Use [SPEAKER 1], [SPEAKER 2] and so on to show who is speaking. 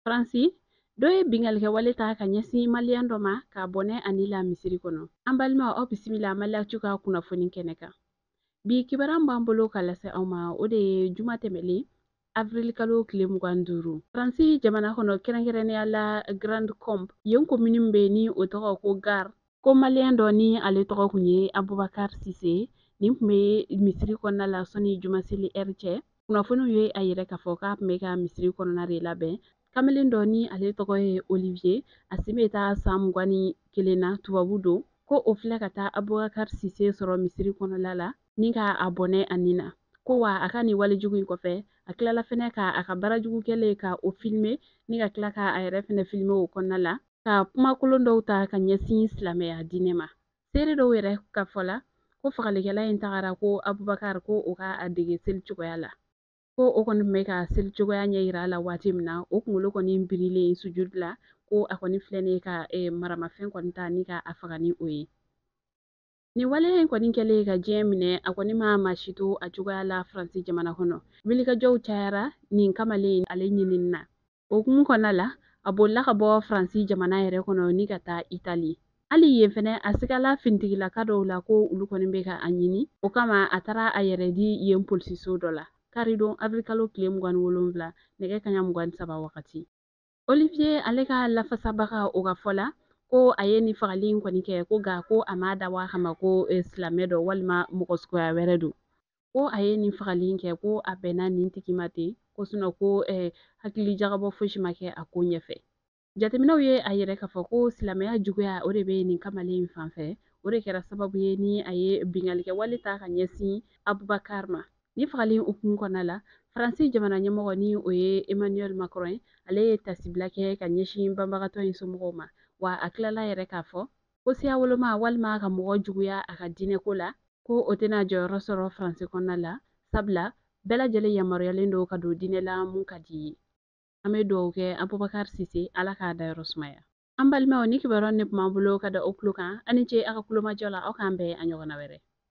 [SPEAKER 1] Faransi do ye bingali kɛ wale ta ka ɲɛsin maliyɛn dɔ ma k'a bɔnɛ ani la misiri kɔnɔ an balimaw aw bisimila maliyacu ka kunnafoni kɛnɛ kan bi kibaran b'an bolo ka lase aw ma o de ye juma tɛmɛlen avril kalo tile 25 faransi jamana kɔnɔ kɛrɛnkɛrɛnnenya la grand comp yen komini bɛ ni o tɔgɔ ko gar ko maliyɛn dɔ ni ale tɔgɔ kun ye abubakar sise nin kun bɛ misiri kɔnɔna la sɔni jumaseli ɛri cɛ kunnafoniw ye a yɛrɛ k'a fɔ k'a kun bɛ ka misiri kɔnɔna de labɛn kamalen dɔ ni ale tɔgɔ ye olivier a si bɛ taa san 21 na tubabu don ko o filɛ ka taa abubakar sise sɔrɔ misiri kɔnɔna la ni ka a bɔnɛ a nin na ko wa a ka nin walejugu in kɔfɛ a tilala fɛnɛ ka a ka baarajugu kɛlen ka o filme ni ka tila ka a yɛrɛ fɛnɛ filme o kɔnɔna la ka kumakolon dɔw ta ka ɲɛsin silamɛya diinɛ ma seere dɔw yɛrɛ ka fɔ la ko fagalikɛla in tagara ko abubakar ko o ka a dege seli cogoya la ko o kɔni tun bɛ ka seli cogoya ɲɛ yira a la waati min na o kunkolo kɔni birilen sujudi la ko a kɔni filɛ nin ye ka maramafɛn kɔni ta ni ka a faga ni o ye nin waleya in kɔni kɛlen ka diɲɛ minɛ a kɔni ma maa si to a cogoya la faransi jamana kɔnɔ wilikajɔw cayara nin kamalen ale ɲinini na o hukumu kɔnɔna la a bolila ka bɔ faransi jamana yɛrɛ kɔnɔ ni ka taa itali hali yen fɛnɛ a sigala finitigilaka dɔw la ko olu kɔni bɛ ka a ɲini o kama a taara a yɛrɛ di yen polisiso dɔ la karidon avril kalo tile 27 nɛgɛ kaɲa 23 wagati olivier ale ka lafasabaga o ka fɔ la ko a ye nin fagali in kɔni kɛ ko ga ko a ma dabɔ a kama ko silamɛ dɔ walima mɔgɔ suguya wɛrɛ don ko a ye nin fagali in kɛ ko a bɛnna nin tigi ma ten ko ko hakili jagabɔ fosi ma kɛ a ko ɲɛfɛ jateminɛw ye a yɛrɛ k'a fɔ ko silamɛya juguya o de bɛ nin kamalen in fanfɛ o de kɛra sababu ye ni a ye bingalikɛ wale ta ka ɲɛsin abubakar ma ni fagali hukumu kɔnɔna la faransi jamana ɲɛmɔgɔ ni o ye emmanuel macron ale ye tasibila kɛ ka ɲɛsin banbagatɔ in somɔgɔw ma wa a tilala yɛrɛ k'a fɔ ko siya woloma walima ka mɔgɔ juguya a ka diinɛko la ko o tɛna jɔyɔrɔ sɔrɔ faransi kɔnɔna la sabula bɛɛ lajɛlen yamaruyalen don ka don diinɛ la mun ka di ye an bɛ dugawu kɛ abubakar sise ala k'a dayɔrɔ sumaya an balimaw ni kibaruya ne tun b'an bolo ka da o tulo kan ani ce a ka kulomajɔ la aw k'an bɛn a ɲɔgɔnna wɛrɛ